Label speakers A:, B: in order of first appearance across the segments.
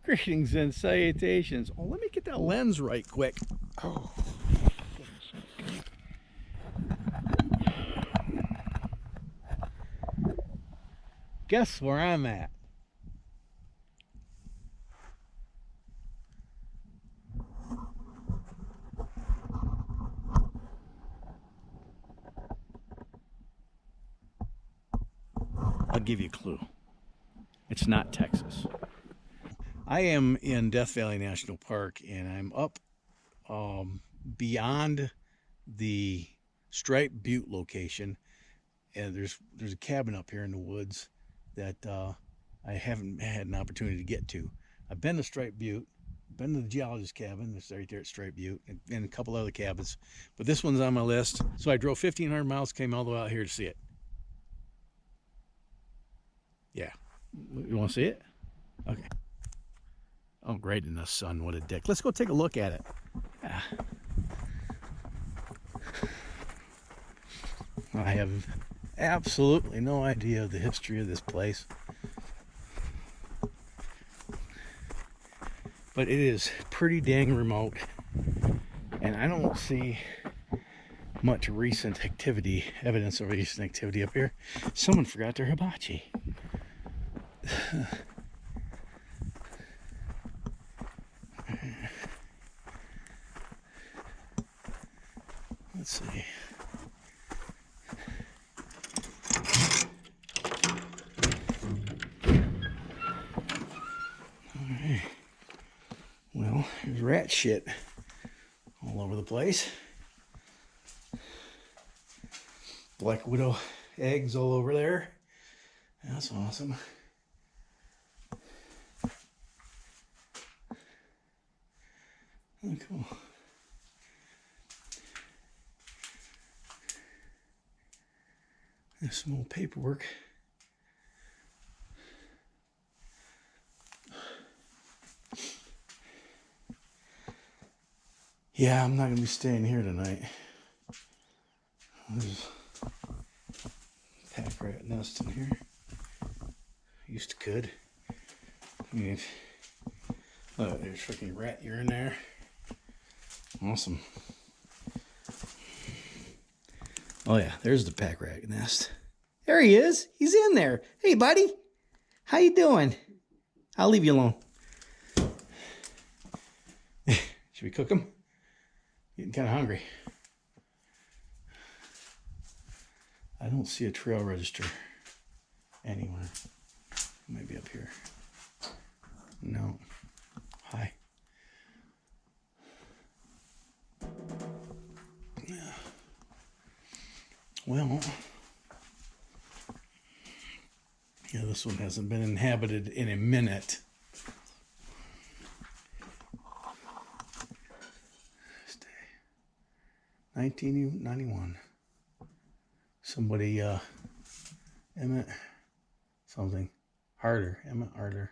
A: Greetings and salutations. Oh, let me get that lens right quick. Oh. Guess where I'm at? I'll give you a clue. It's not Texas. I am in Death Valley National Park, and I'm up beyond the Stripe Butte location, and there's a cabin up here in the woods that I haven't had an opportunity to get to. I've been to Stripe Butte, been to the geologist cabin that's right there at Stripe Butte, and a couple other cabins, but this one's on my list. So I drove 1,500 miles, came all the way out here to see it. Yeah, you want to see it? Okay. Oh, great in the sun. What a dick. Let's go take a look at it. I have absolutely no idea of the history of this place, but it is pretty dang remote, and I don't see much recent activity, evidence of recent activity up here. Someone forgot their hibachi. Let's see. Alright. Well, there's rat shit all over the place. Black widow eggs all over there. That's awesome. Oh, cool. There's some old paperwork. Yeah, I'm not going to be staying here tonight. There's a pack rat nest in here. Used to could. I mean, look, there's freaking rat urine there. Awesome. Oh yeah, there's the pack rat nest. There he is. He's in there. Hey, buddy. How you doing? I'll leave you alone. Should we cook him? Getting kind of hungry. I don't see a trail register anywhere. Maybe up here. No. Hi. Yeah. Well, yeah, this one hasn't been inhabited in a minute. Stay. 1991. Somebody, Emmett, something. Harder. Emmett Harder.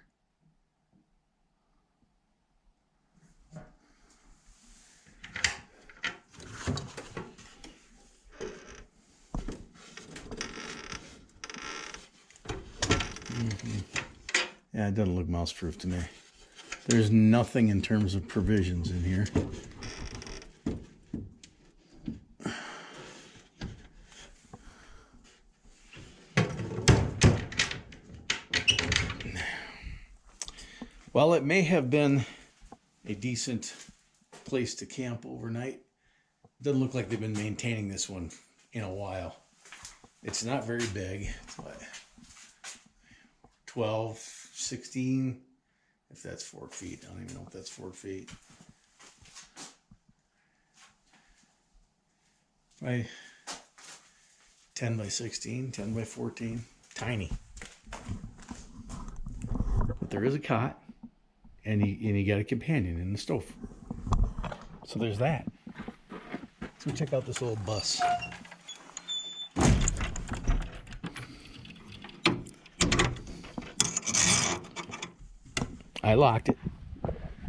A: Yeah, it doesn't look mouse-proof to me. There's nothing in terms of provisions in here. While it may have been a decent place to camp overnight, it doesn't look like they've been maintaining this one in a while. It's not very big. It's what, 12, 16, if that's 4 feet. I don't even know if that's 4 feet. Right, 10 by 16, 10 by 14, tiny. But there is a cot, and you got a companion in the stove. So there's that. Let's go check out this old bus. I locked it.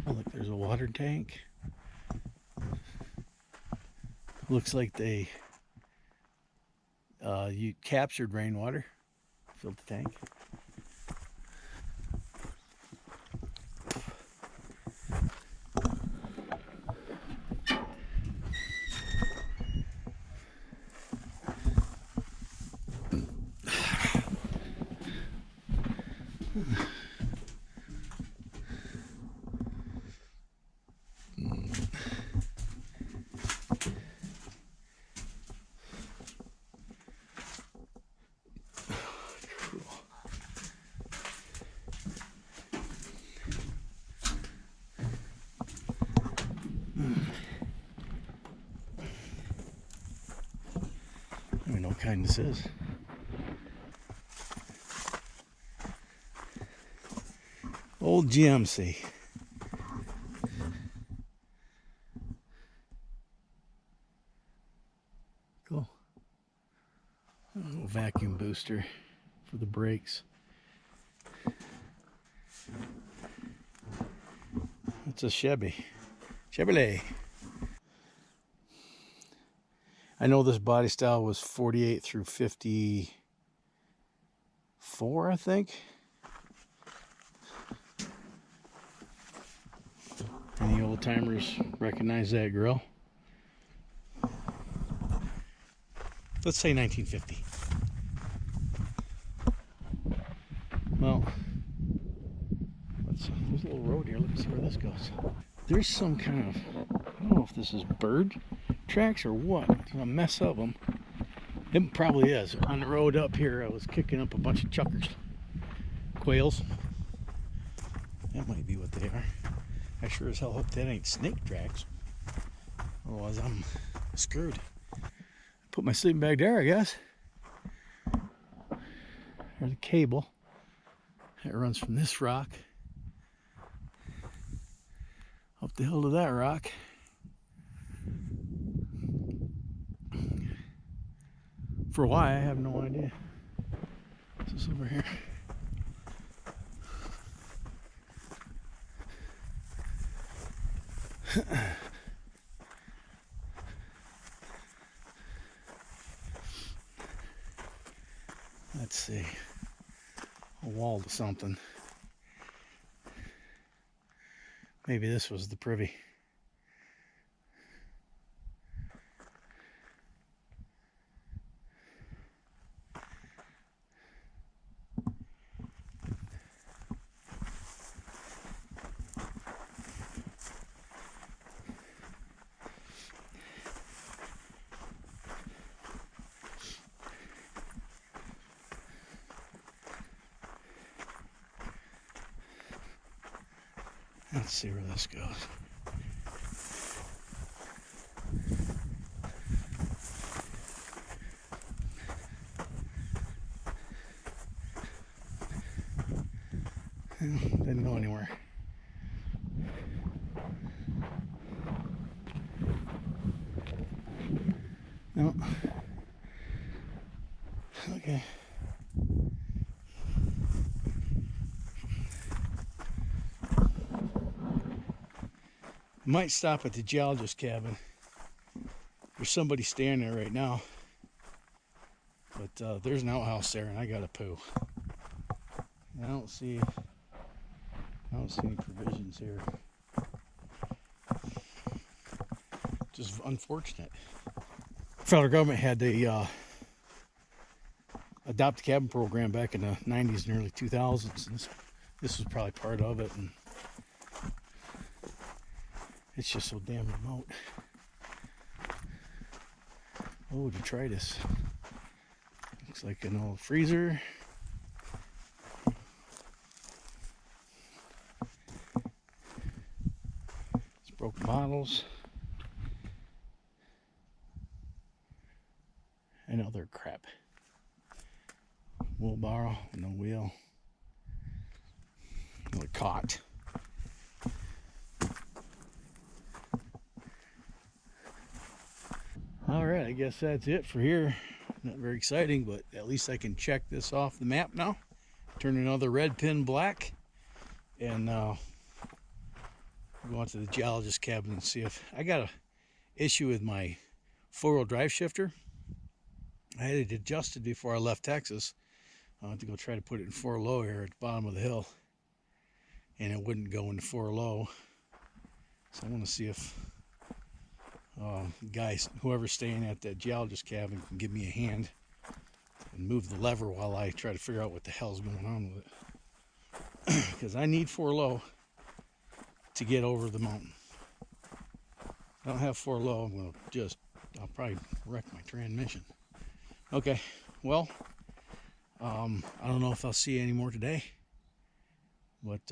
A: Oh, look, there's a water tank. Looks like they you captured rainwater, filled the tank. kind this is. Old GMC. Cool. A little vacuum booster for the brakes. It's a Chevrolet. I know this body style was 48 through 54, I think. Any old timers recognize that grill? Let's say 1950. Well, there's a little road here. Let's see where this goes. There's some kind of, I don't know if this is bird tracks or what. There's a mess of them. It probably is. On the road up here, I was kicking up a bunch of chuckers. Quails. That might be what they are. I sure as hell hope that ain't snake tracks. Otherwise, I'm screwed. Put my sleeping bag there, I guess. There's a cable. It runs from this rock up the hill to that rock. For why, I have no idea. What's this over here? Let's see. A wall to something. Maybe this was the privy. Let's see where this goes. Didn't go anywhere. No. Okay. Might stop at the geologist cabin. There's somebody staying there right now. But there's an outhouse there and I got a poo. I don't see any provisions here. Just unfortunate. Federal government had the adopt a cabin program back in the 90s and early 2000s. And this was probably part of it. And it's just so damn remote. Oh, detritus. Looks like an old freezer. It's broken bottles. And other crap. Wheelbarrow, no wheel. Another cot. Alright, I guess that's it for here. Not very exciting, but at least I can check this off the map now. Turn another red pin black. And go on to the geologist cabin and see if I got an issue with my four-wheel drive shifter. I had it adjusted before I left Texas. I went to go try to put it in 4-low here at the bottom of the hill. And it wouldn't go into 4-low. So I want to see if guys, whoever's staying at that geologist cabin can give me a hand and move the lever while I try to figure out what the hell's going on with it. Because I need 4-low to get over the mountain. I don't have 4-low, I'll probably wreck my transmission. Okay, well, I don't know if I'll see you anymore today, but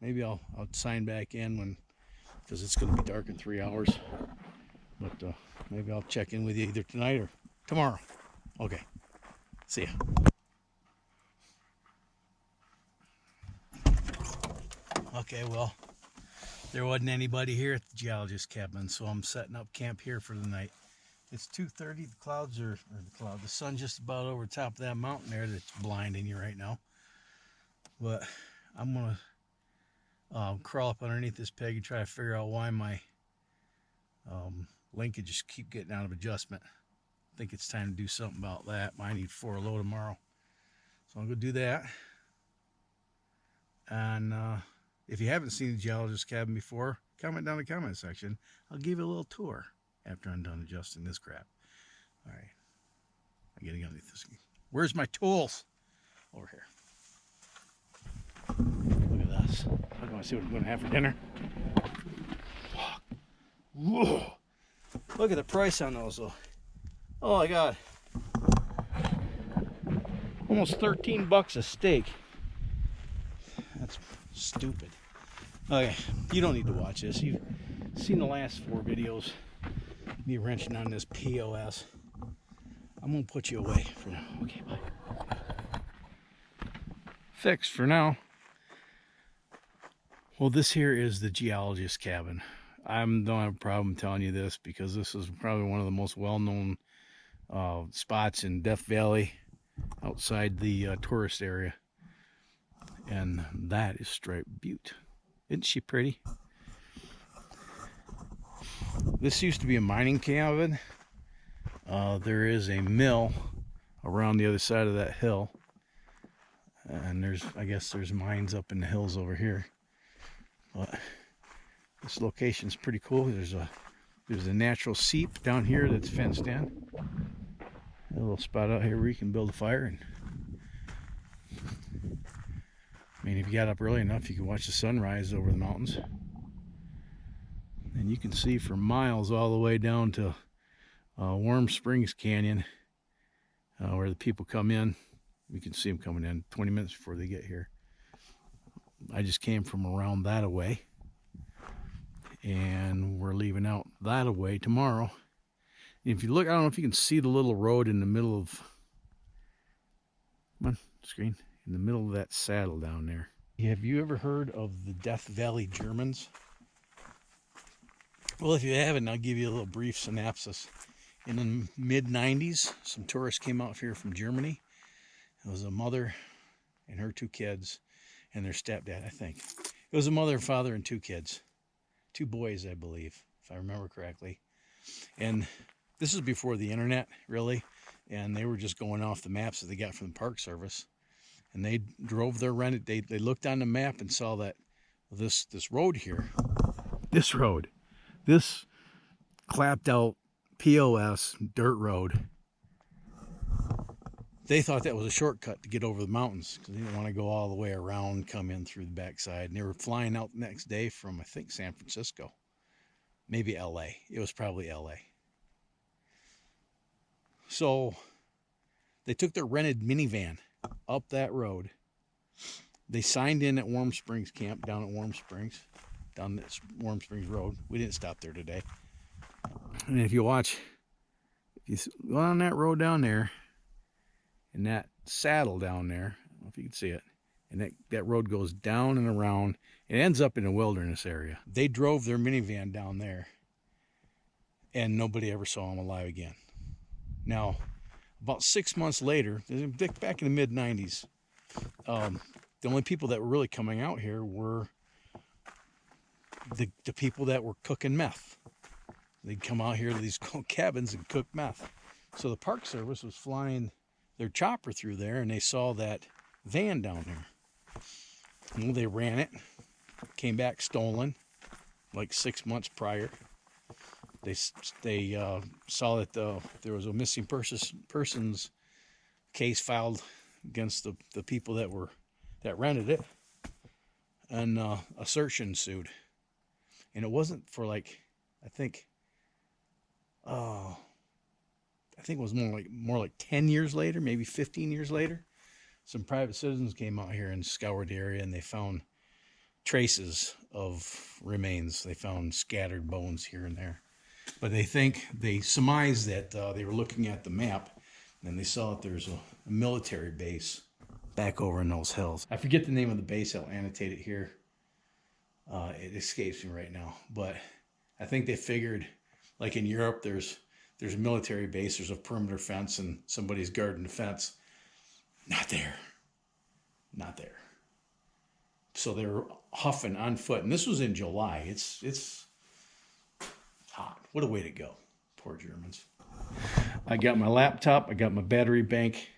A: maybe I'll sign back in because it's going to be dark in 3 hours. But maybe I'll check in with you either tonight or tomorrow. Okay. See ya. Okay, well, there wasn't anybody here at the geologist cabin, so I'm setting up camp here for the night. It's 2:30. The clouds are, the sun's just about over the top of that mountain there that's blinding you right now. But I'm gonna crawl up underneath this peg and try to figure out why my linkages keep getting out of adjustment. I think it's time to do something about that. I need 4 low tomorrow, so I'm gonna do that. And if you haven't seen the geologist cabin before, comment down in the comment section. I'll give you a little tour after I'm done adjusting this crap. All right, I'm getting underneath this. Where's my tools? Over here. Look at this. I want to see what I'm going to have for dinner. Fuck. Whoa. Look at the price on those though. Oh my God. Almost 13 bucks a steak. That's stupid. Okay, you don't need to watch this. You've seen the last 4 videos. Me wrenching on this POS. I'm gonna put you away for now. Okay, bye. Fixed for now. Well, this here is the geologist cabin. I don't have a problem telling you this because this is probably one of the most well-known spots in Death Valley outside the tourist area. And that is Striped Butte. Isn't she pretty? This used to be a mining cabin. There is a mill around the other side of that hill. And I guess there's mines up in the hills over here. But this location's pretty cool. There's a natural seep down here that's fenced in. A little spot out here where you can build a fire. And I mean, if you got up early enough, you can watch the sunrise over the mountains. And you can see for miles all the way down to Warm Springs Canyon, where the people come in. We can see them coming in 20 minutes before they get here. I just came from around that away. And we're leaving out that away tomorrow. If you look, I don't know if you can see the little road in the middle of, come on, screen, in the middle of that saddle down there. Have you ever heard of the Death Valley Germans? Well, if you haven't, I'll give you a little brief synopsis. In the mid-90s, some tourists came out here from Germany. It was a mother and her 2 kids and their stepdad, I think. It was a mother, father, and 2 kids. 2 boys, I believe, if I remember correctly. And this is before the internet, really. And they were just going off the maps that they got from the Park Service. And they drove their rented, they looked on the map and saw that this road here, this road, this clapped out POS dirt road, they thought that was a shortcut to get over the mountains because they didn't want to go all the way around, come in through the backside. And they were flying out the next day from, I think, San Francisco, maybe LA. It was probably LA. So they took their rented minivan up that road. They signed in at Warm Springs Camp, down at Warm Springs, down this Warm Springs Road. We didn't stop there today. And if you watch, if you go on that road down there, and that saddle down there, I don't know if you can see it, and that road goes down and around, and ends up in a wilderness area. They drove their minivan down there, and nobody ever saw them alive again. Now, about 6 months later, back in the mid-90s, the only people that were really coming out here were the people that were cooking meth. They'd come out here to these cabins and cook meth. So the Park Service was flying their chopper through there, and they saw that van down there. Well, they ran it, came back stolen, like 6 months prior. They saw that there was a missing persons case filed against the people that rented it, and a search ensued. And it wasn't for like, I think it was more like 10 years later, maybe 15 years later. Some private citizens came out here and scoured the area, and they found traces of remains. They found scattered bones here and there. But they surmised that they were looking at the map, and they saw that there's a military base back over in those hills. I forget the name of the base. I'll annotate it here. It escapes me right now, but I think they figured, like in Europe, there's a military base, there's a perimeter fence, and somebody's guarding the fence. Not there. Not there. So they're huffing on foot, and this was in July. It's hot. What a way to go. Poor Germans. I got my laptop. I got my battery bank.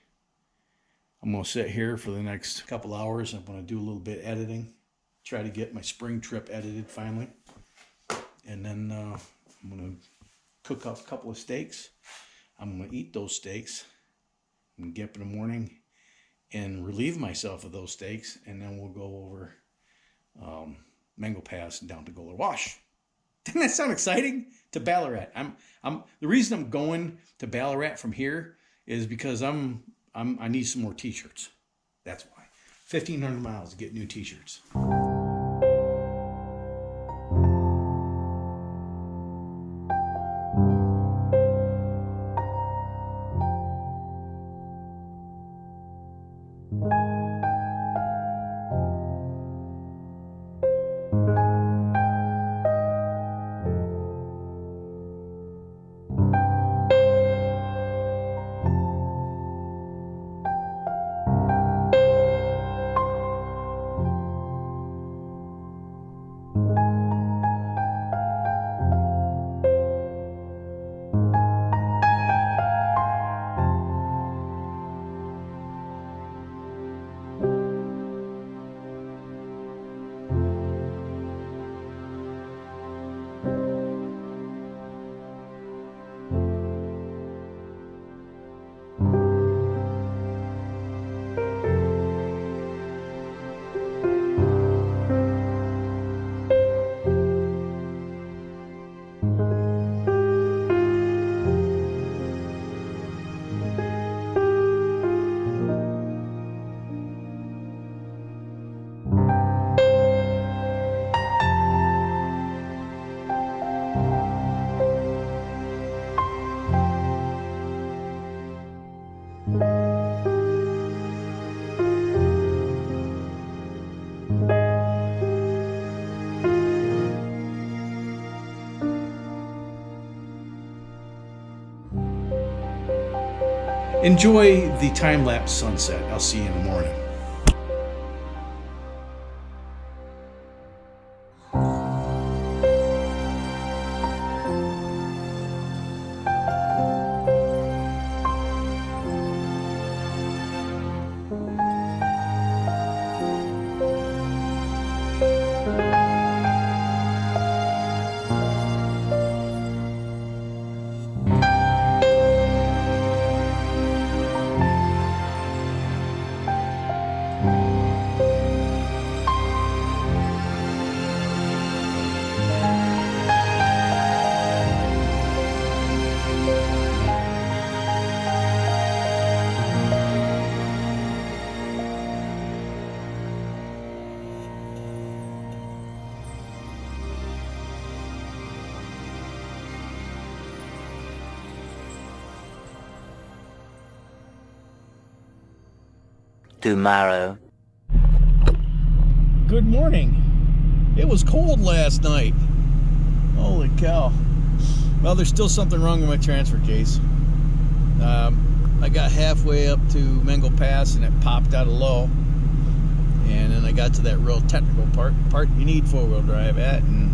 A: I'm going to sit here for the next couple hours. I'm going to do a little bit of editing. Try to get my spring trip edited finally. And then I'm going to cook up a couple of steaks. I'm going to eat those steaks. I'm going to get up in the morning and relieve myself of those steaks. And then we'll go over Mango Pass and down to Goler Wash. Doesn't that sound exciting? To Ballarat. The reason I'm going to Ballarat from here is because I need some more t-shirts. That's why. 1,500 miles to get new t-shirts. Enjoy the time-lapse sunset. I'll see you in the morning.
B: Tomorrow.
A: Good morning. It was cold last night. Holy cow. Well, there's still something wrong with my transfer case. I got halfway up to Mango Pass and it popped out of low. And then I got to that real technical part you need four-wheel drive at, and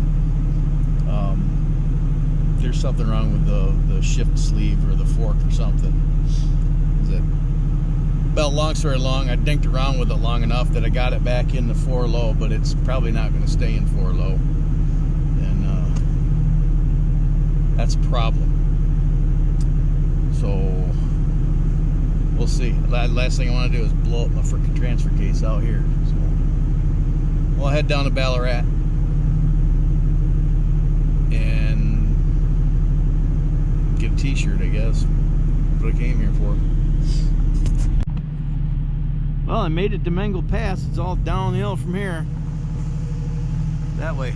A: there's something wrong with the shift sleeve or the fork or something. Well, long story long, I dinked around with it long enough that I got it back in the 4 low, but it's probably not going to stay in 4 low. And that's a problem. So, we'll see. Last thing I want to do is blow up my freaking transfer case out here. So, we'll head down to Ballarat and get a t-shirt, I guess. That's what I came here for. Well, I made it to Mango Pass. It's all downhill from here. That way.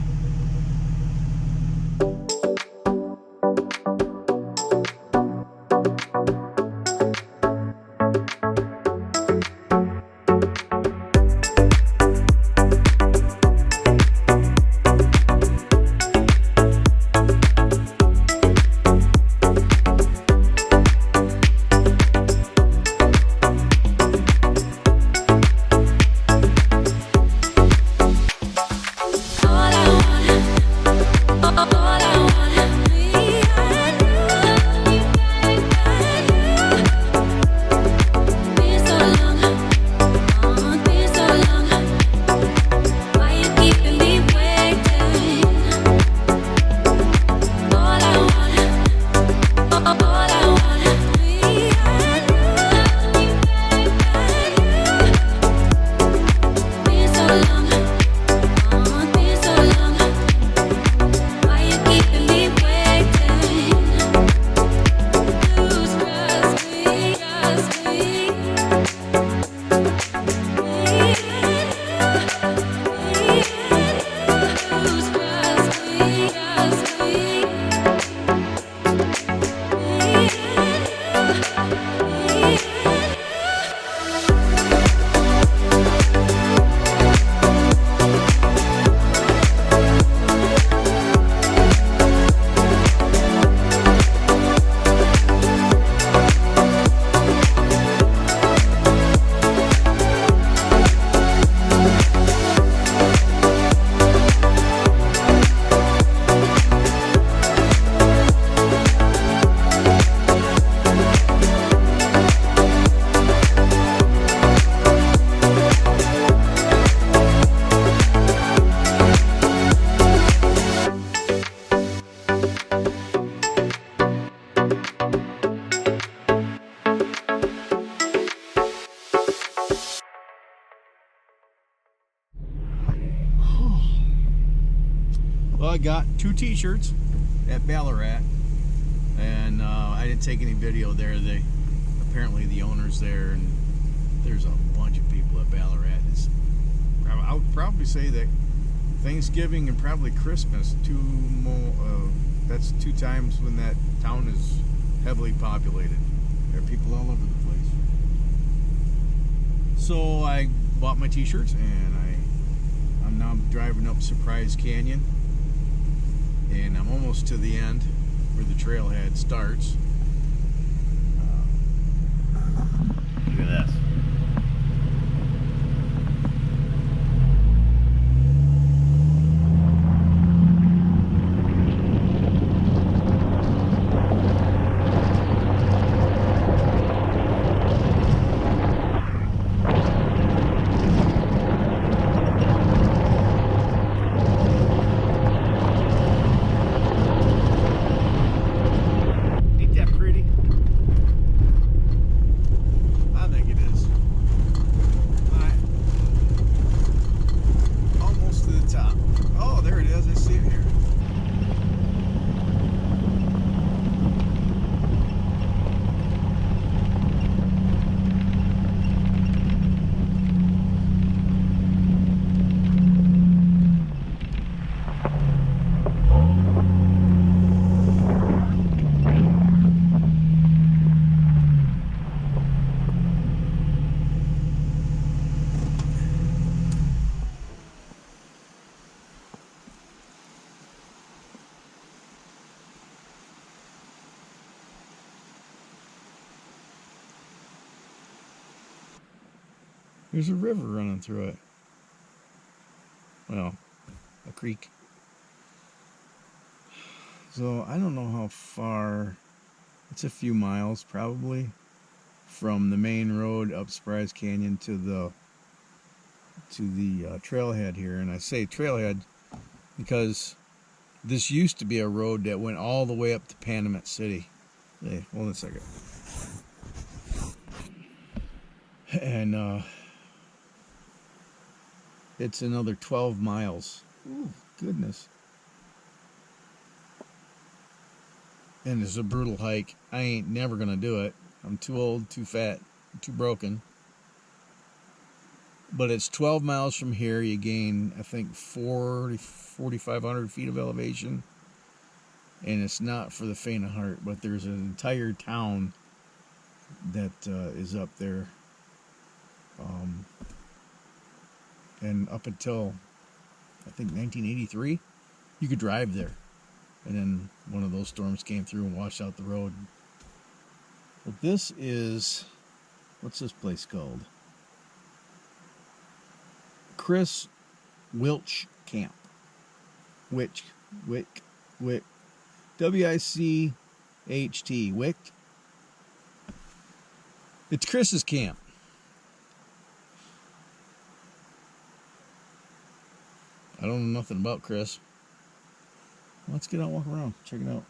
A: Well, I got 2 t-shirts at Ballarat, and I didn't take any video there. Apparently the owner's there, and there's a bunch of people at Ballarat. I would probably say that Thanksgiving and probably Christmas, that's 2 times when that town is heavily populated. There are people all over the place. So I bought my t-shirts, and I'm now driving up Surprise Canyon, and I'm almost to the end where the trailhead starts. Look at this. There's a river running through it. Well, a creek. So I don't know how far. It's a few miles probably from the main road up Surprise Canyon to the trailhead here. And I say trailhead because this used to be a road that went all the way up to Panamint City. Hey, hold on a second. And it's another 12 miles. Ooh, goodness. And it's a brutal hike. I ain't never gonna do it. I'm too old, too fat, too broken. But it's 12 miles from here. You gain, I think, 4,500 feet of elevation. And it's not for the faint of heart. But there's an entire town that is up there. And up until, I think, 1983, you could drive there. And then one of those storms came through and washed out the road. But this is, what's this place called? Chris Wilch Camp. Wick. W-I-C-H-T. Wick. It's Chris's camp. I don't know nothing about Chris. Let's get out and walk around. Check it out.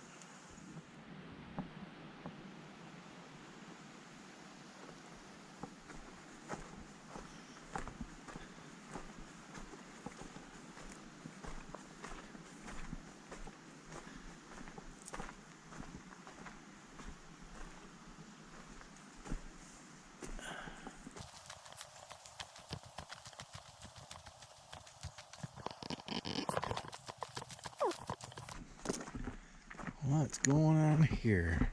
A: What's going on here?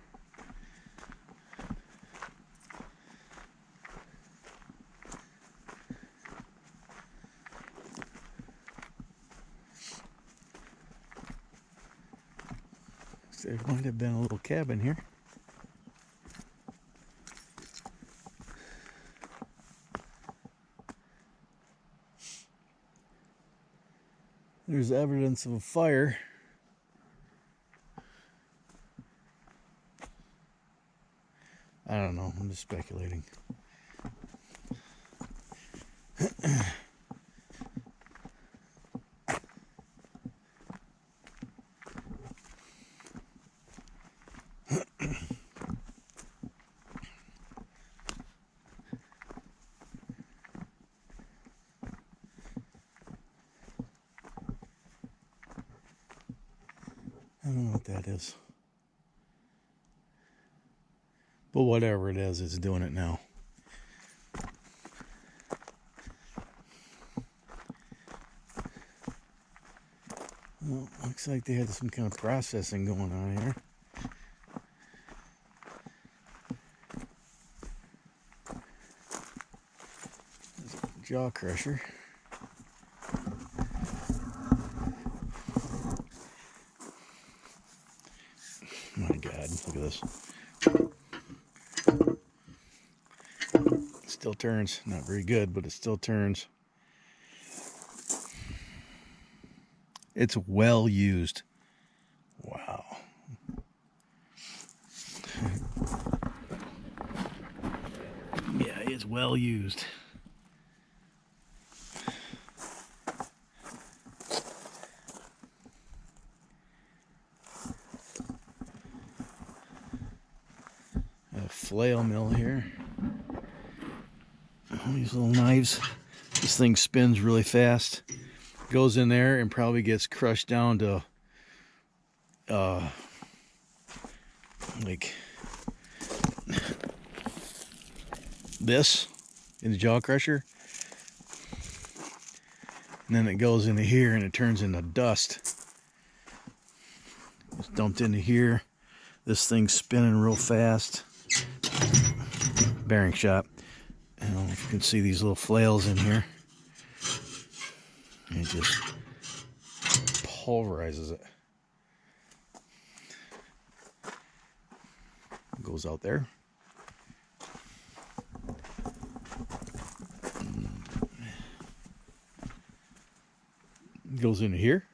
A: There might have been a little cabin here. There's evidence of a fire. I don't know, I'm just speculating. don't know what that is. But whatever it is, it's doing it now. Well, looks like they had some kind of processing going on here. Jaw crusher. My God, look at this. It still turns. Not very good, but it still turns. It's well used. Wow. Yeah, it's well used. A flail mill here. All these little knives. This thing spins really fast. Goes in there and probably gets crushed down to like this in the jaw crusher, and then it goes into here and it turns into dust. It's dumped into here. This thing's spinning real fast. Bearing shop. I don't know if you can see these little flails in here. It just pulverizes it. Goes out there. Goes into here.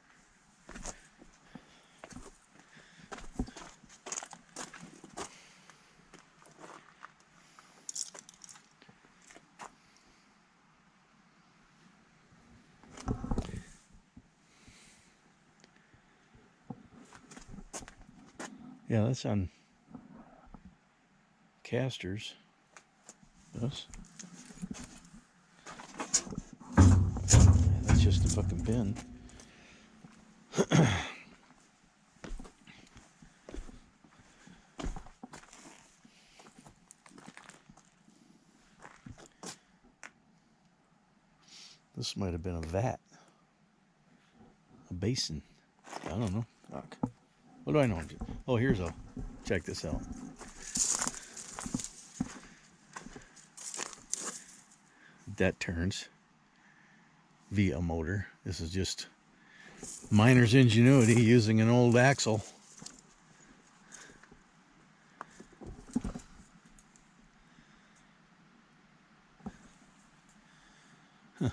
A: Yeah, that's on casters. Yes. That's just a fucking pin. This might have been a vat. A basin. I don't know. Fuck. What do I know? Oh, here's a... Check this out. That turns via a motor. This is just miner's ingenuity using an old axle. Huh.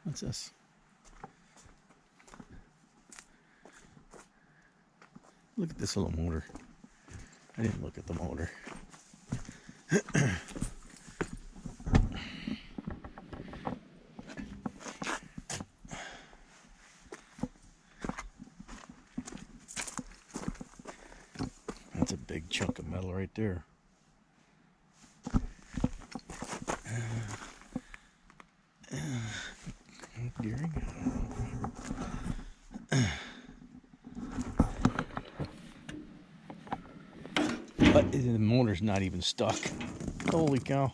A: What's this? Look at this little motor. I didn't look at the motor. That's a big chunk of metal right there. Gearing. But the motor's not even stuck. Holy cow.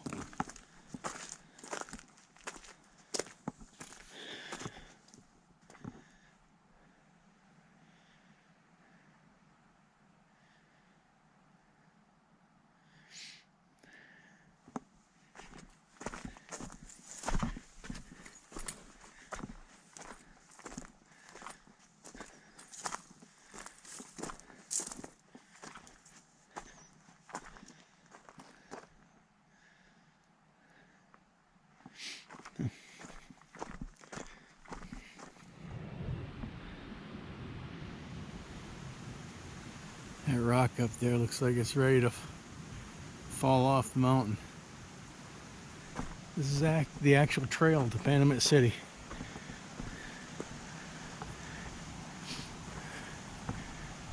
A: That rock up there looks like it's ready to fall off the mountain. This is the actual trail to Panamint City.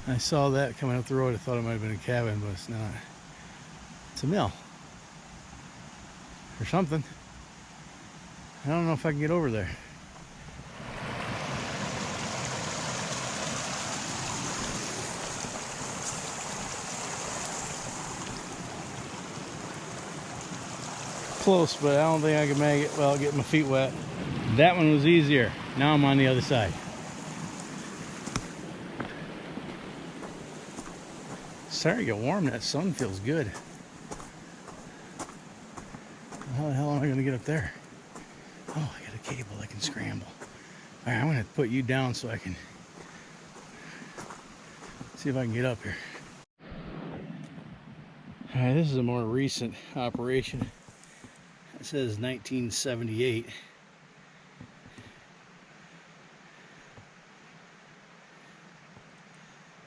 A: I saw that coming up the road. I thought it might have been a cabin, but it's not. It's a mill. Or something. I don't know if I can get over there. Close, but I don't think I can make it. Well, get my feet wet. That one was easier. Now I'm on the other side. Starting to get warm. That sun feels good. How the hell am I going to get up there? Oh, I got a cable I can scramble. All right, I'm going to put you down so I can see if I can get up here. All right, this is a more recent operation. It says 1978.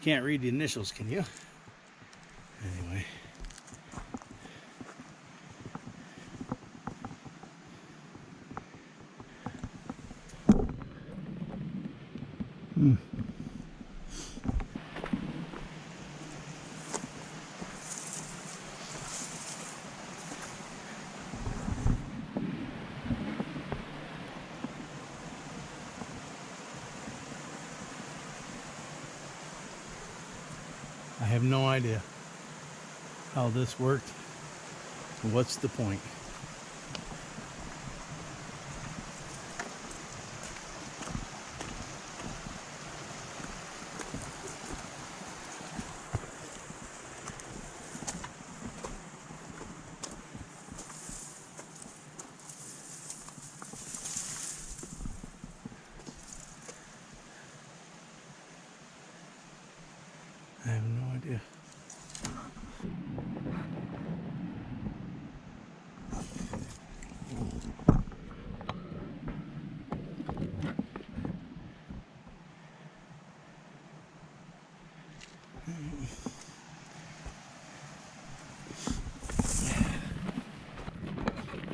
A: Can't read the initials, can you? Anyway. I have no idea how this worked. What's the point? I have no idea.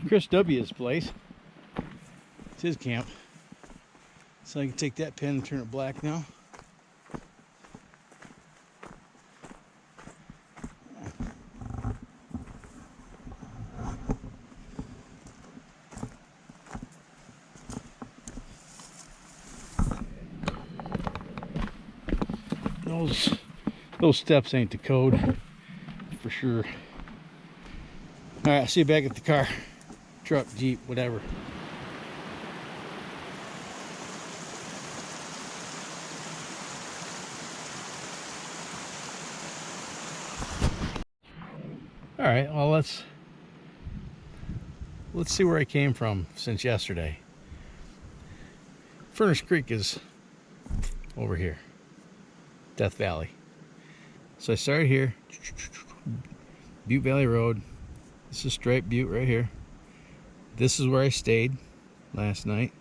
A: Chris W.'s place. It's his camp. So I can take that pin and turn it black now. Those steps ain't the code for sure. All right, see you back at the car, truck, Jeep, whatever. All right, well, let's see where I came from since yesterday. Furnace Creek is over here, Death Valley. So I started here, Butte Valley Road. This is Stripe Butte right here. This is where I stayed last night.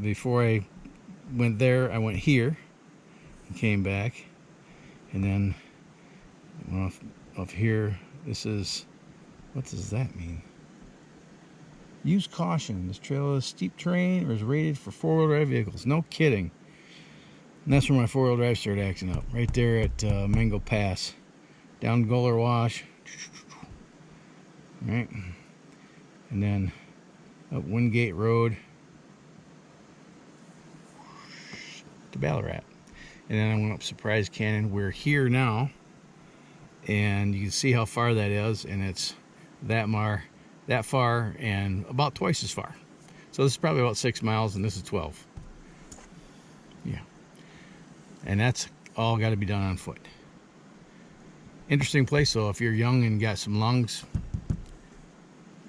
A: Before I went there, I went here and came back. And then went off here. This is, what does that mean? Use caution. This trail is steep terrain or is rated for four-wheel drive vehicles. No kidding. And that's where my four-wheel drive started acting up. Right there at Mango Pass. Down Goler Wash. Right. And then up Wingate Road to Ballarat. And then I went up Surprise Canyon. We're here now. And you can see how far that is. And it's that far and about twice as far. So this is probably about 6 miles and this is 12. Yeah. And that's all got to be done on foot. Interesting place though, if you're young and got some lungs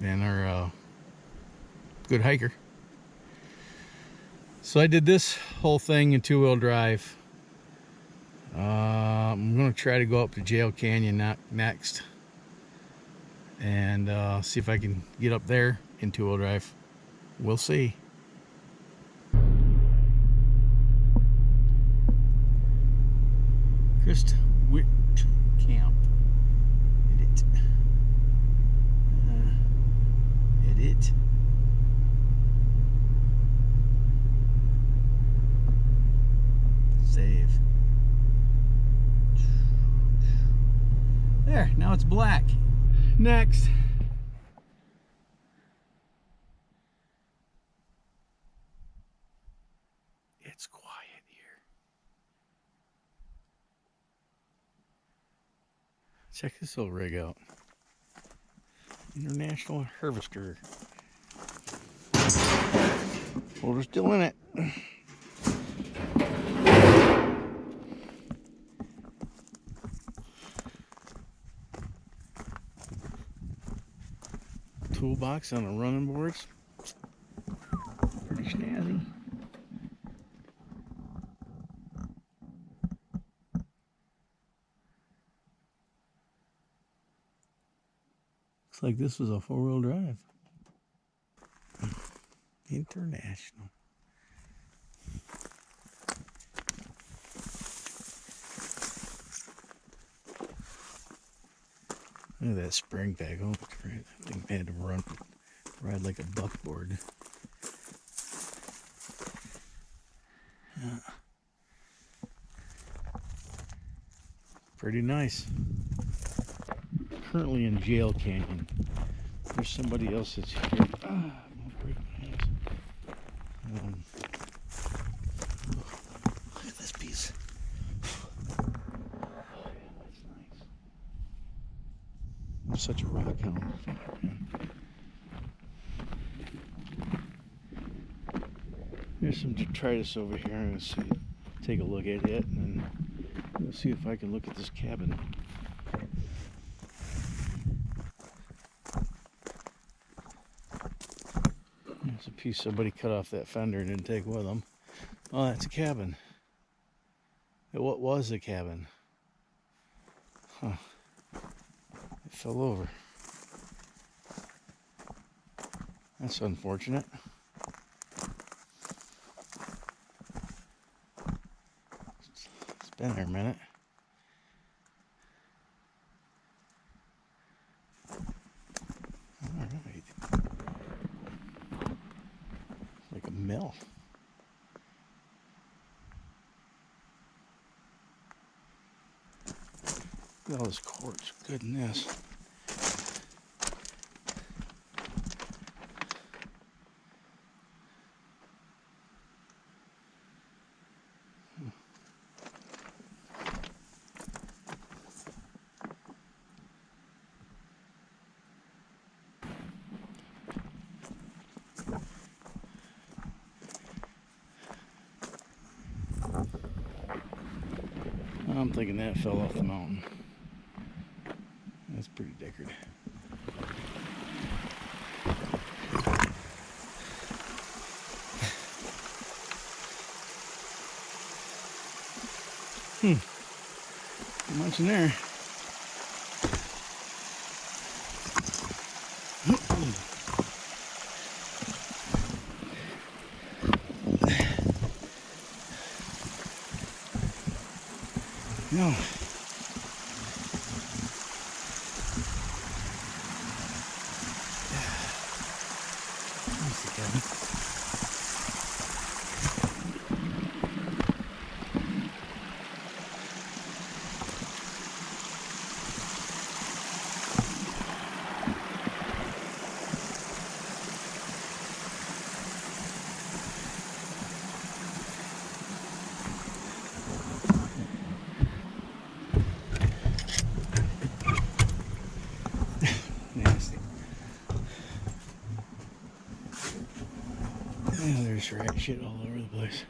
A: and are a good hiker. So I did this whole thing in two-wheel drive. I'm going to try to go up to Jail Canyon next and see if I can get up there in two-wheel drive. We'll see. Christ Witt Camp. Edit. Save. There, now it's black. Next. Check this little rig out. International Harvester. Motor's still in it. Toolbox on the running boards. Pretty snazzy. Looks like this was a 4-wheel drive. International. Look at that spring pack. Oh, great. I think I had to ride like a buckboard. Yeah. Pretty nice. Currently in Jail Canyon. There's somebody else that's here. Look at this piece. I'm such a rock hound. There's some detritus over here. I'm gonna see, take a look at it, and then see if I can look at this cabin. There's a piece somebody cut off that fender and didn't take with them. Oh, that's a cabin. What was a cabin? Huh. It fell over. That's unfortunate. It's been there a minute. All right. Like a mill. Look at all this quartz. Goodness. I'm thinking that fell off the mountain. That's pretty decorative. Not much in there. No. There's the cabin. Nasty. Yeah, there's rat shit all over the place.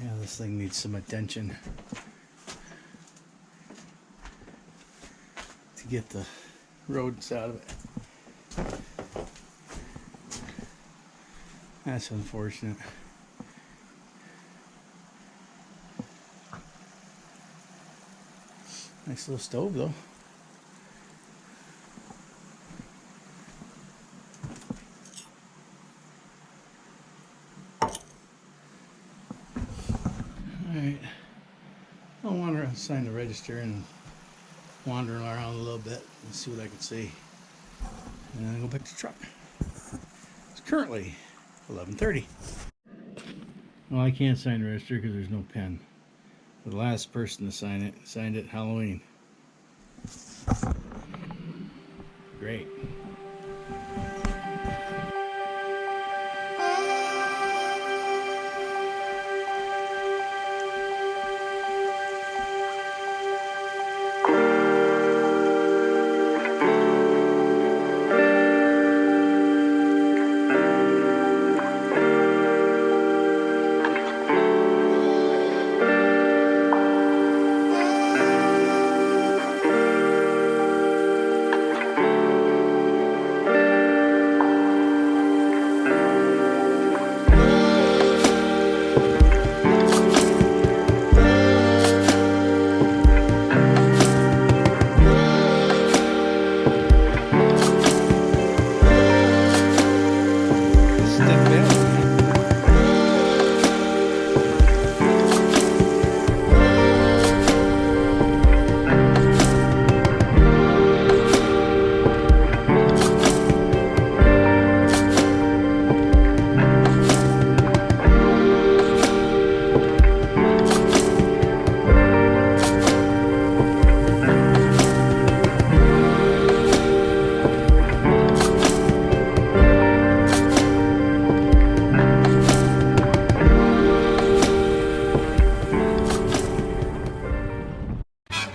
A: Yeah, this thing needs some attention to get the rodents out of it. That's unfortunate. Nice little stove though. Alright, I'll wander outside the register and wander around a little bit and see what I can see. And then I'll go back to the truck. It's currently 11:30. Well, I can't sign the register because there's no pen. The last person to sign it signed it Halloween. Great.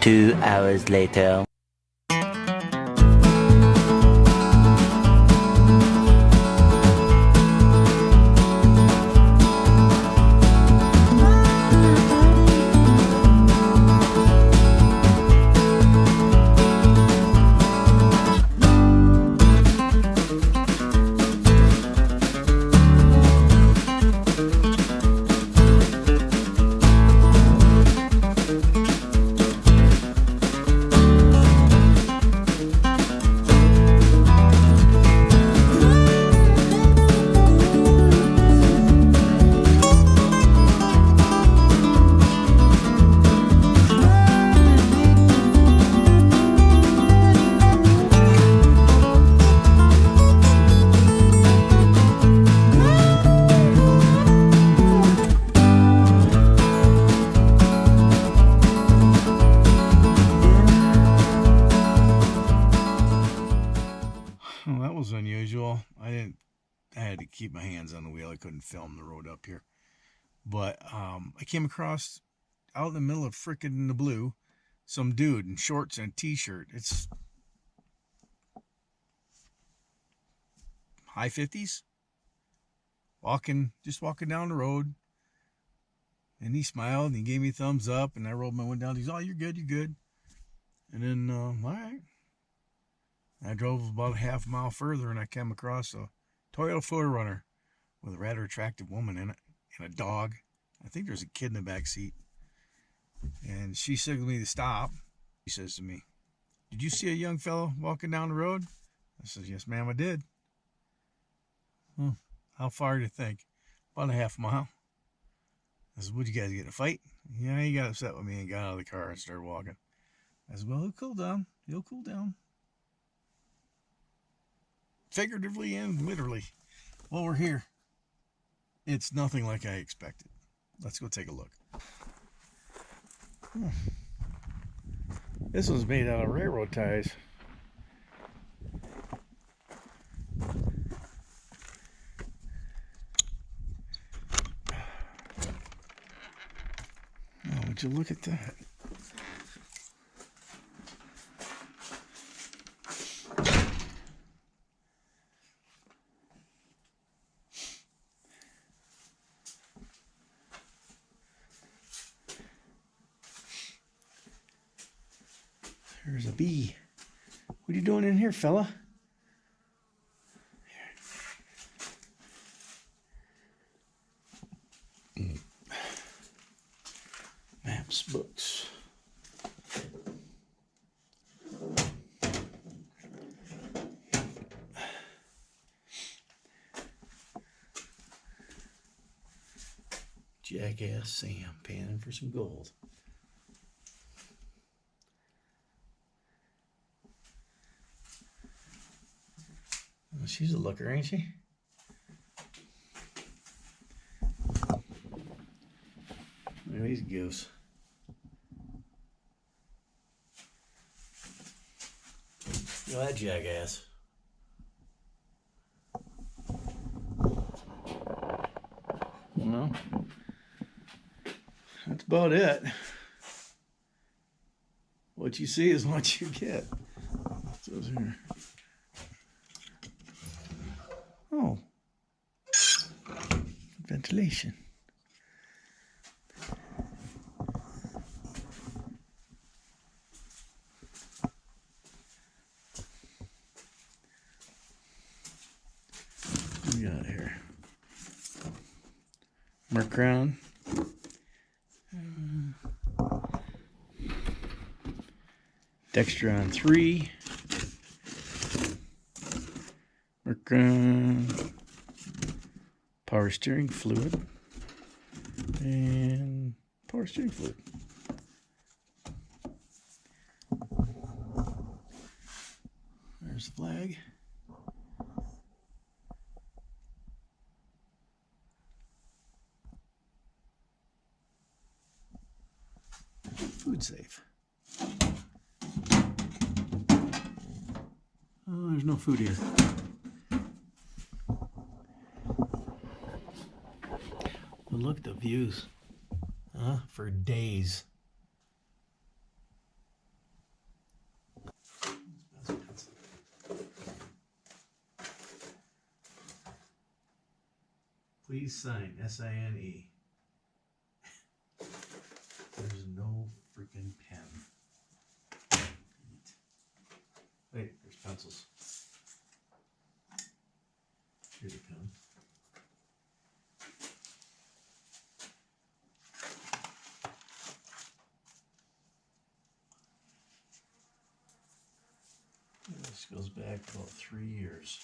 B: Two hours later.
A: Well, that was unusual. I had to keep my hands on the wheel. I couldn't film the road up here. But I came across out in the middle of frickin' the blue some dude in shorts and a t-shirt. It's high 50s. Just walking down the road. And he smiled and he gave me a thumbs up and I rolled my window down. He's, oh, you're good. And then, all right. I drove about a half mile further and I came across a Toyota 4Runner with a rather attractive woman in it and a dog. I think there's a kid in the back seat. And she signaled me to stop. She says to me, did you see a young fellow walking down the road? I said, yes, ma'am, I did. How far do you think? About a half mile. I said, would you guys get in a fight? Yeah, he got upset with me and got out of the car and started walking. I said, well, he'll cool down. He'll cool down. Figuratively and literally. Well, we're here. It's nothing like I expected. Let's go take a look. This one's made out of railroad ties. Oh, would you look at that? There's a bee. What are you doing in here, fella? Maps, books. Jackass Sam panning for some gold. Well, she's a looker, ain't she? He's a goose. Look at that jackass. Well, that's about it. What you see is what you get. What's those here? Oh, ventilation. What we got here? Mercrown. Dextron 3. Mercrown. Power steering fluid. And power steering fluid. There's the flag. Food safe. Oh, there's no food here. But look at the views. For days. Please sign, S-I-N-E. There's no freaking pen. Wait, there's pencils. Here's a pen. This goes back about 3 years.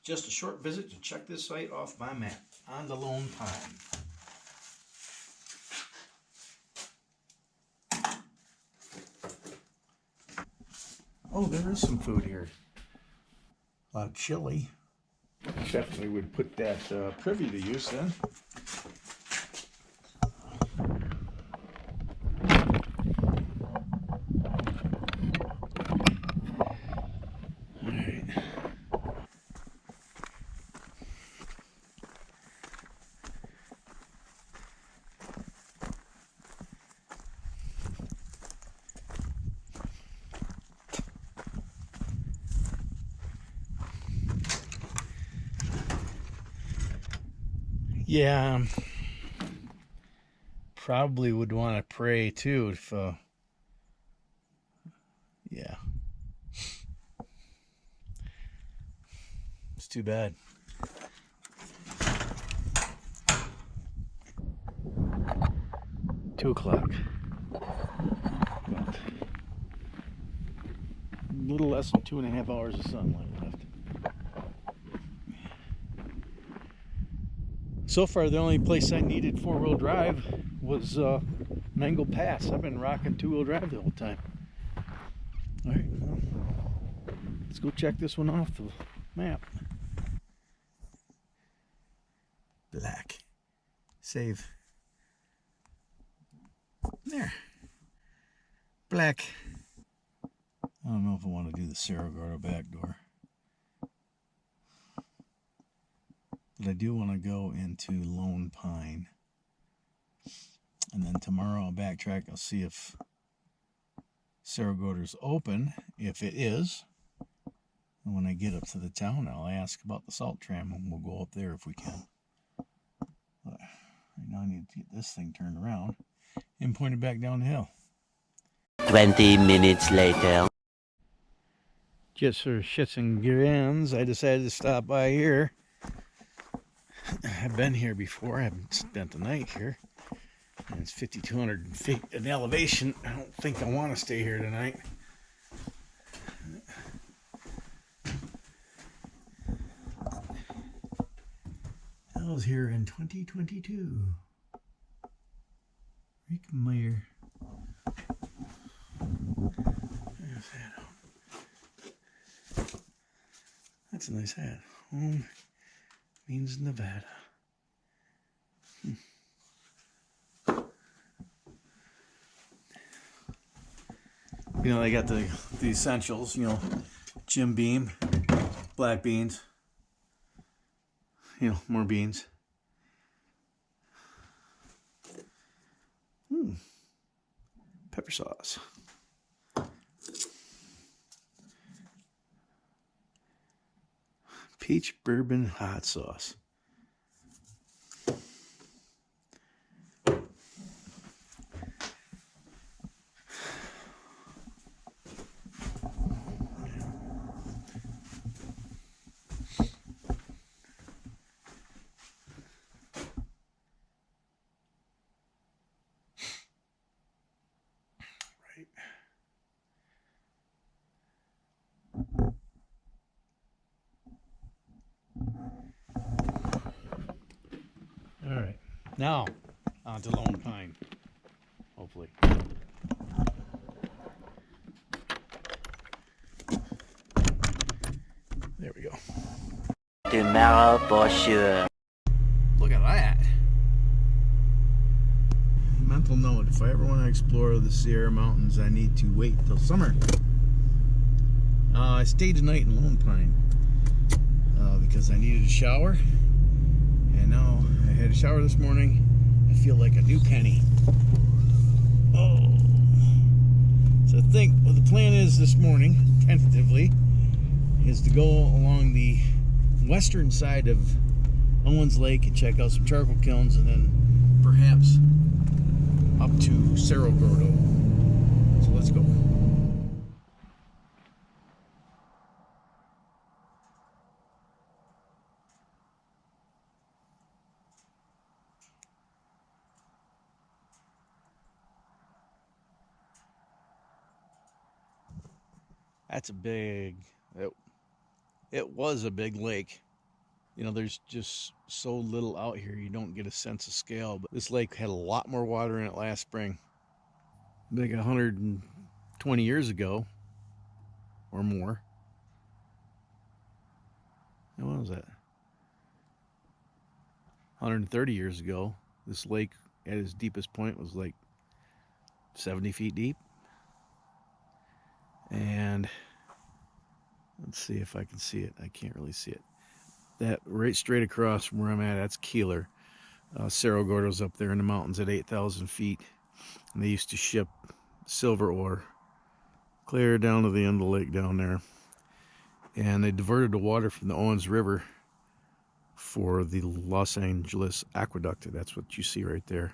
A: Just a short visit to check this site off my map on the Lone Pine. Oh, there is some food here. A lot of chili. Definitely would put that privy to use then. Yeah, probably would want to pray too if, yeah. It's too bad. Two o'clock. A little less than 2.5 hours of sunlight left. So far, the only place I needed 4-wheel drive was Mango Pass. I've been rocking 2-wheel drive the whole time. All right, well, let's go check this one off the map. Black. Save. There. Black. I don't know if I want to do the Cerro Gordo back door. But I do want to go into Lone Pine. And then tomorrow I'll backtrack. I'll see if Cerro Gordo's open. If it is, and when I get up to the town, I'll ask about the salt tram and we'll go up there if we can. But right now I need to get this thing turned around and pointed back down the hill.
B: 20 minutes later.
A: Just for shits and grins, I decided to stop by here. I've been here before. I haven't spent the night here. And it's 5,200 feet in elevation. I don't think I want to stay here tonight. I was here in 2022. Rick Meyer. There's that. That's a nice hat. Home means Nevada. You know, they got the essentials, you know, Jim Beam, black beans, you know, more beans. Pepper sauce. Peach bourbon hot sauce. Right. All right. Now, on to Lone Pine. Hopefully. There we go.
B: Tomorrow for sure.
A: Look at that. Mental note, if I ever want to explore the Sierra Mountains, I need to wait till summer. I stayed tonight in Lone Pine because I needed a shower. And now I had a shower this morning. I feel like a new penny. Oh. So I think what the plan is this morning, tentatively, is to go along the western side of Owens Lake and check out some charcoal kilns, and then perhaps up to Cerro Gordo. So let's go. That's a big, it was a big lake. You know, there's just so little out here, you don't get a sense of scale. But this lake had a lot more water in it last spring. Like 120 years ago or more. And what was that? 130 years ago, this lake at its deepest point was like 70 feet deep. And let's see if I can see it. I can't really see it. That right straight across from where I'm at, that's Keeler. Cerro Gordo's up there in the mountains at 8,000 feet. And they used to ship silver ore clear down to the end of the lake down there. And they diverted the water from the Owens River for the Los Angeles Aqueduct. That's what you see right there.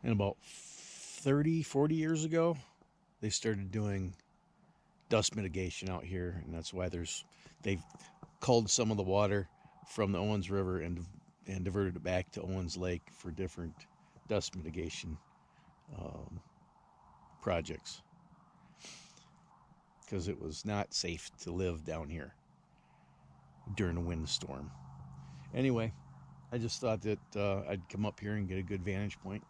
A: And about 30, 40 years ago, they started doing dust mitigation out here. And that's why they've culled some of the water from the Owens River and diverted it back to Owens Lake for different dust mitigation projects, because it was not safe to live down here during a windstorm. Anyway, I just thought that I'd come up here and get a good vantage point.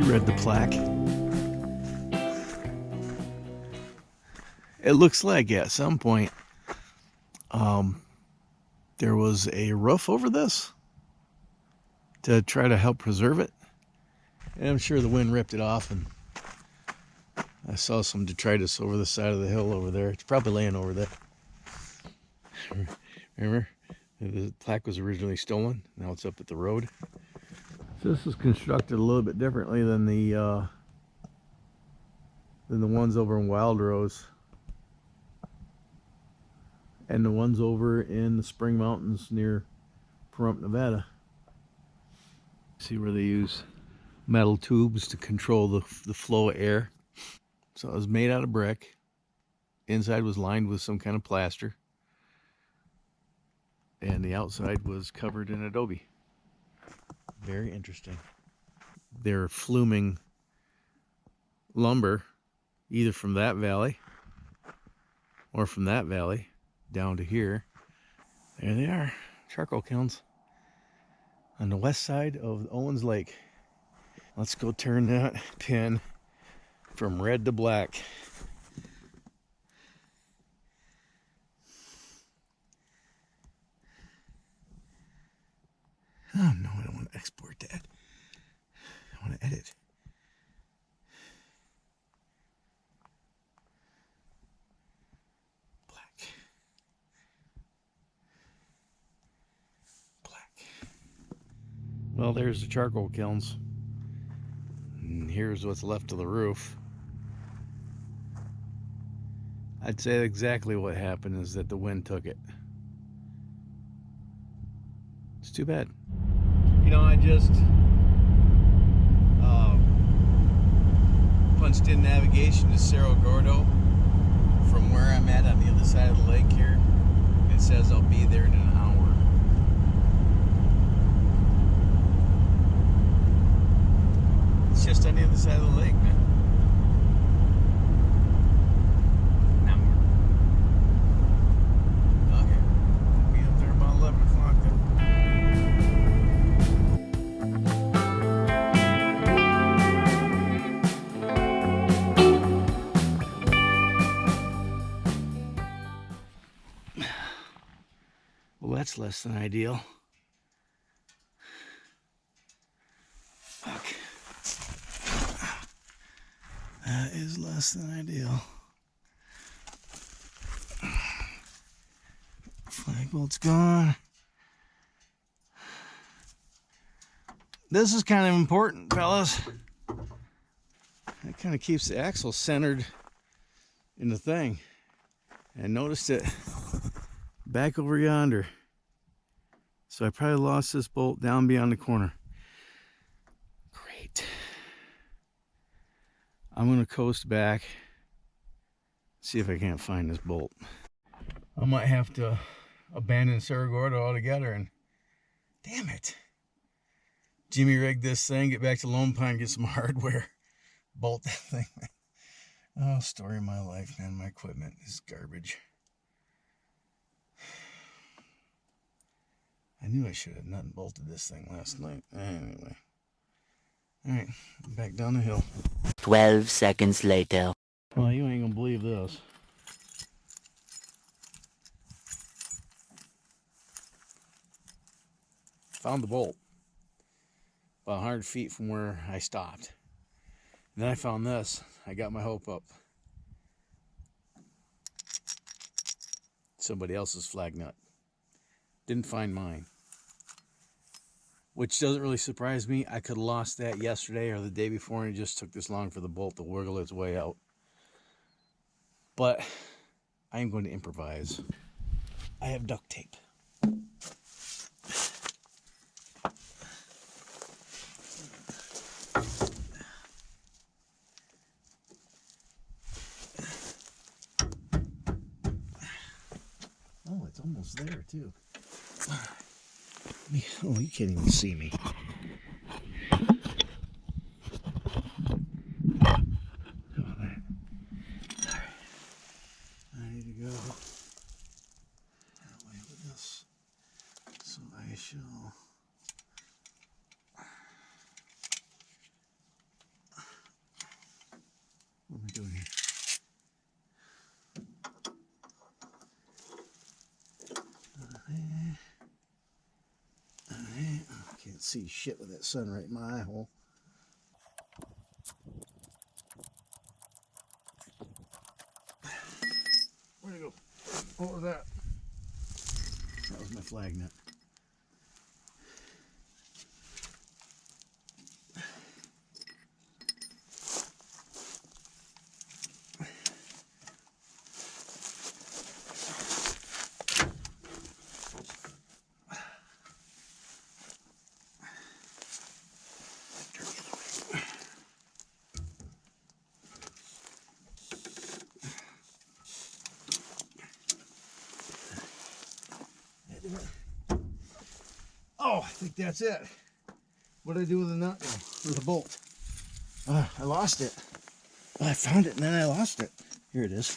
A: Read the plaque. It looks like at some point there was a roof over this to try to help preserve it, and I'm sure the wind ripped it off, and I saw some detritus over the side of the hill over there. It's probably laying over there. Remember, the plaque was originally stolen. Now it's up at the road. So this was constructed a little bit differently than the ones over in Wild Rose and the ones over in the Spring Mountains near Pahrump, Nevada. See where they use metal tubes to control the flow of air. So it was made out of brick. Inside was lined with some kind of plaster, and the outside was covered in adobe. Very interesting. They're fluming lumber either from that valley or from that valley down to here. There they are, charcoal kilns on the west side of Owens Lake. Let's go turn that pin from red to black. Oh no, I don't want to export that. I want to edit. Black. Black. Well, there's the charcoal kilns. And here's what's left of the roof. I'd say exactly what happened is that the wind took it. It's too bad. You know, I just punched in navigation to Cerro Gordo from where I'm at on the other side of the lake here. It says I'll be there in an hour. It's just on the other side of the lake, man. An hour. Okay. I'll be up there about 11 o'clock then. Well, that's less than ideal. Fuck. That is less than ideal. Flagbolt's gone. This is kind of important, fellas. It kind of keeps the axle centered in the thing. And noticed it back over yonder. So I probably lost this bolt down beyond the corner. Great. I'm going to coast back, see if I can't find this bolt. I might have to abandon Cerro Gordo altogether and damn it. Jimmy rig this thing, get back to Lone Pine, get some hardware, bolt that thing. Oh, story of my life, man. My equipment is garbage. I knew I should have nut and bolted this thing last night. Anyway. Alright, back down the hill.
B: 12 seconds later.
A: Well, you ain't gonna believe this. Found the bolt. About 100 feet from where I stopped. And then I found this. I got my hope up. Somebody else's flag nut. Didn't find mine. Which doesn't really surprise me. I could have lost that yesterday or the day before and it just took this long for the bolt to wiggle its way out. But I am going to improvise. I have duct tape. Oh, it's almost there too. Oh, you can't even see me. I need to go that way with this. So I shall. What am I doing here? I can't see shit with that sun right in my eye hole. Where'd it go? What was that? That was my flag nut. Oh, I think that's it. What did I do with the nut now? Or the bolt? I lost it. I found it and then I lost it. Here it is.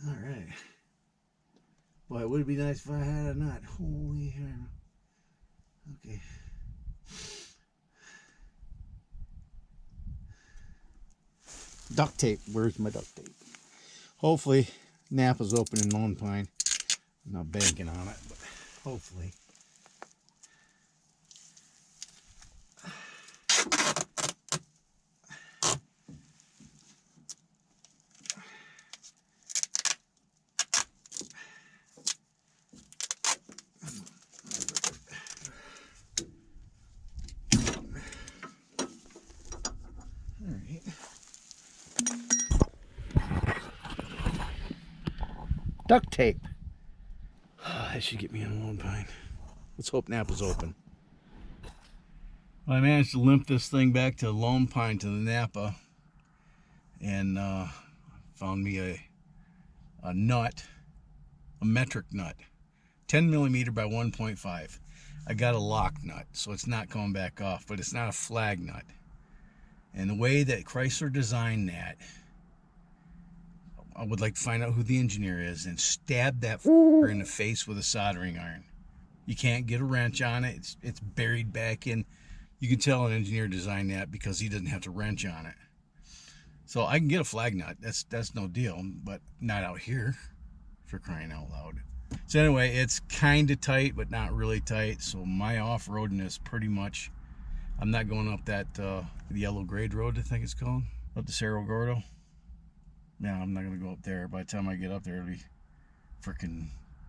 A: All right. Boy, it would be nice if I had a nut. Holy hell. Okay. Duct tape. Where's my duct tape? Hopefully, Napa's open in Lone Pine. I'm not banking on it, but hopefully. All right. Duct tape. That should get me in Lone Pine. Let's hope Napa's open. Well, I managed to limp this thing back to Lone Pine to the Napa and found me a nut, a metric nut, 10 millimeter by 1.5. I got a lock nut, so it's not coming back off, but it's not a flag nut. And the way that Chrysler designed that, I would like to find out who the engineer is and stab that f***er in the face with a soldering iron. You can't get a wrench on it. It's buried back in. You can tell an engineer designed that because he doesn't have to wrench on it. So I can get a flag nut. That's no deal, but not out here, for crying out loud. So anyway, it's kind of tight, but not really tight. So my off-roading is pretty much, I'm not going up that yellow grade road, I think it's called, up to Cerro Gordo. No, I'm not going to go up there. By the time I get up there, it'll be freaking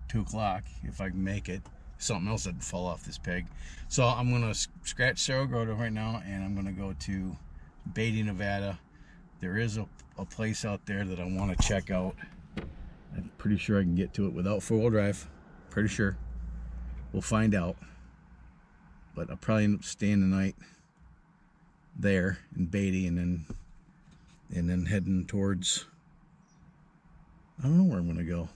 A: 2 o'clock if I can make it. Something else doesn't fall off this peg. So I'm going to scratch Cerro Gordo right now, and I'm going to go to Beatty, Nevada. There is a place out there that I want to check out. I'm pretty sure I can get to it without four-wheel drive. Pretty sure. We'll find out. But I'll probably end up staying the night there in Beatty, and then heading towards, I don't know where I'm going to go.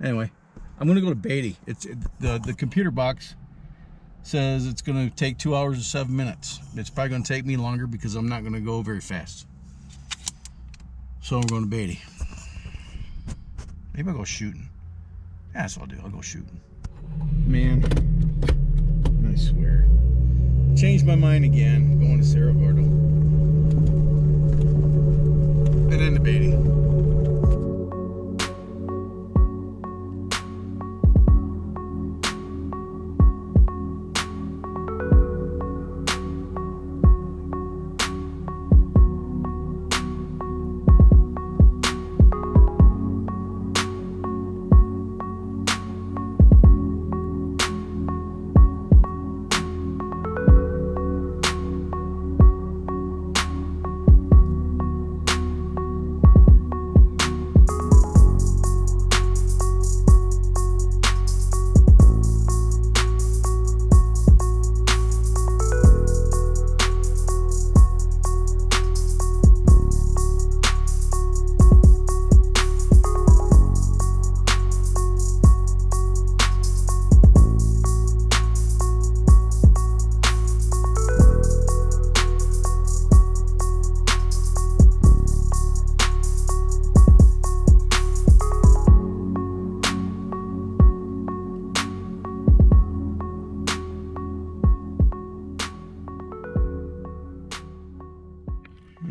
A: Anyway, I'm going to go to Beatty. The computer box says it's going to take 2 hours and 7 minutes. It's probably going to take me longer because I'm not going to go very fast. So I'm going to Beatty. Maybe I'll go shooting. Yeah, that's what I'll do. I'll go shooting. Man, I swear. Changed my mind again. Going to Cerro Gordo. And then to Beatty.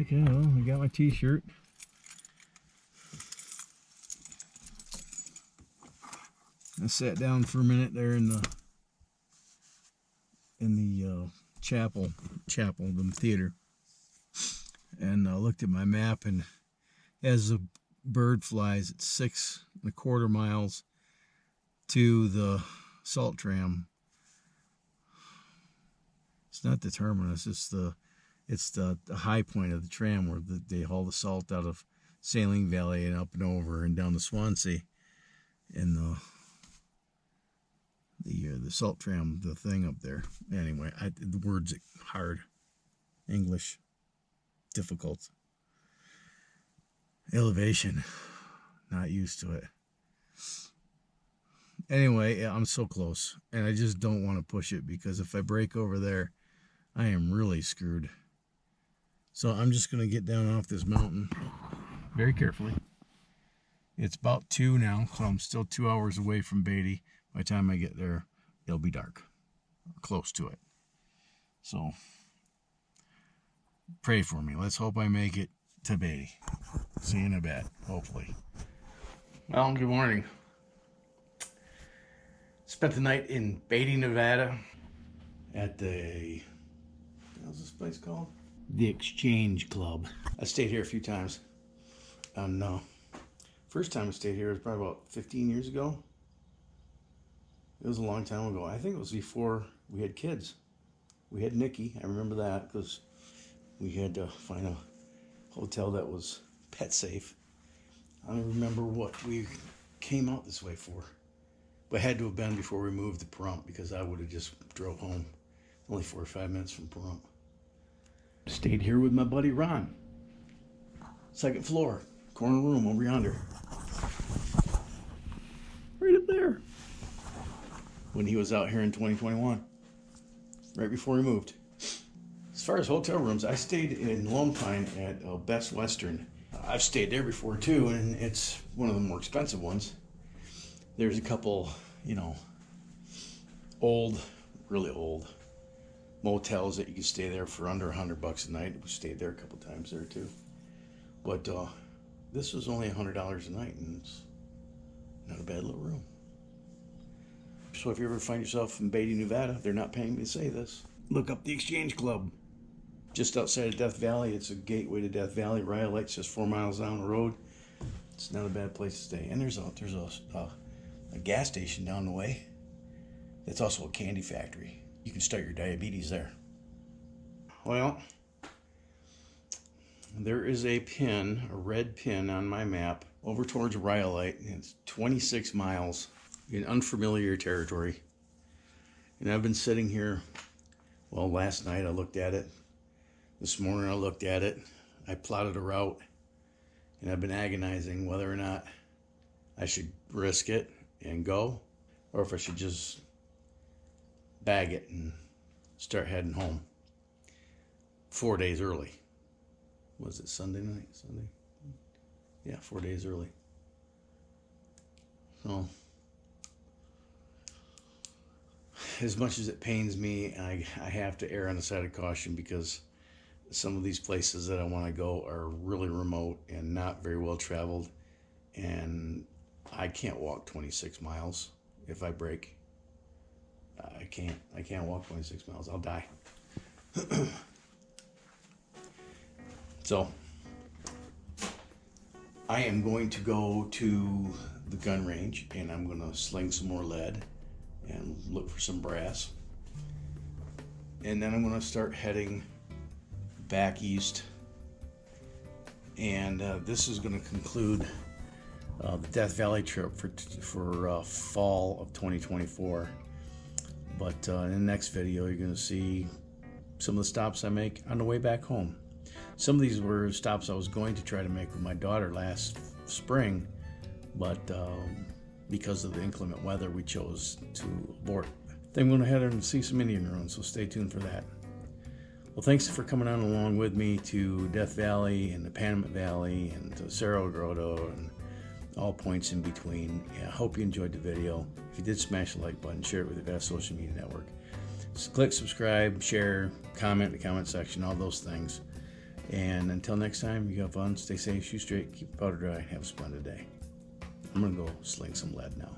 A: Okay, well, I got my t-shirt. I sat down for a minute there in the chapel, the theater, and looked at my map, and as the bird flies, it's 6.25 miles to the salt tram. It's not the terminus, it's the high point of the tram where they haul the salt out of Saline Valley and up and over and down to Swansea. And the salt tram, the thing up there. Anyway, the words are hard. English, difficult. Elevation, not used to it. Anyway, I'm so close, and I just don't want to push it because if I break over there, I am really screwed. So I'm just going to get down off this mountain very carefully. It's about 2 now, so I'm still 2 hours away from Beatty. By the time I get there, it'll be dark, or close to it. So pray for me. Let's hope I make it to Beatty. See you in a bit, hopefully. Well, good morning. Spent the night in Beatty, Nevada at the, what's this place called? The Exchange Club. I stayed here a few times. And first time I stayed here was probably about 15 years ago. It was a long time ago. I think it was before we had kids. We had Nikki. I remember that because we had to find a hotel that was pet safe. I don't remember what we came out this way for. But it had to have been before we moved to Pahrump because I would have just drove home. Only 4 or 5 minutes from Pahrump. Stayed here with my buddy Ron. 2nd floor, corner room over yonder. Right up there. When he was out here in 2021. Right before he moved. As far as hotel rooms, I stayed in Lone Pine at Best Western. I've stayed there before too, and it's one of the more expensive ones. There's a couple, old, really old motels that you can stay there for under $100 a night. We stayed there a couple times there too. But this was only $100 a night, and it's not a bad little room. So if you ever find yourself in Beatty, Nevada, they're not paying me to say this. Look up the Exchange Club. Just outside of Death Valley. It's a gateway to Death Valley. Rhyolite's just 4 miles down the road. It's not a bad place to stay. And there's a gas station down the way. It's also a candy factory. You can start your diabetes there. Well, there is a red pin on my map over towards Rhyolite. It's 26 miles in unfamiliar territory. And I've been sitting here, well, last night I looked at it. This morning I looked at it. I plotted a route, and I've been agonizing whether or not I should risk it and go, or if I should just bag it and start heading home 4 days early. Was it Sunday night? Sunday? Yeah, 4 days early. So, as much as it pains me, I have to err on the side of caution because some of these places that I want to go are really remote and not very well traveled, and I can't walk 26 miles if I break. I can't walk 26 miles. I'll die. So I am going to go to the gun range, and I'm going to sling some more lead and look for some brass. And then I'm going to start heading back east. And this is going to conclude the Death Valley trip for fall of 2024. But in the next video, you're going to see some of the stops I make on the way back home. Some of these were stops I was going to try to make with my daughter last spring, but because of the inclement weather, we chose to abort. Then I'm going to head and see some Indian ruins, so stay tuned for that. Well, thanks for coming on along with me to Death Valley and the Panamint Valley and to Cerro Grotto and all points in between. Yeah, I hope you enjoyed the video. If you did, smash the like button, share it with your best social media network. Just click subscribe, share, comment in the comment section, all those things. And until next time, you have fun, stay safe, shoot straight, keep the powder dry, have a splendid day. I'm going to go sling some lead now.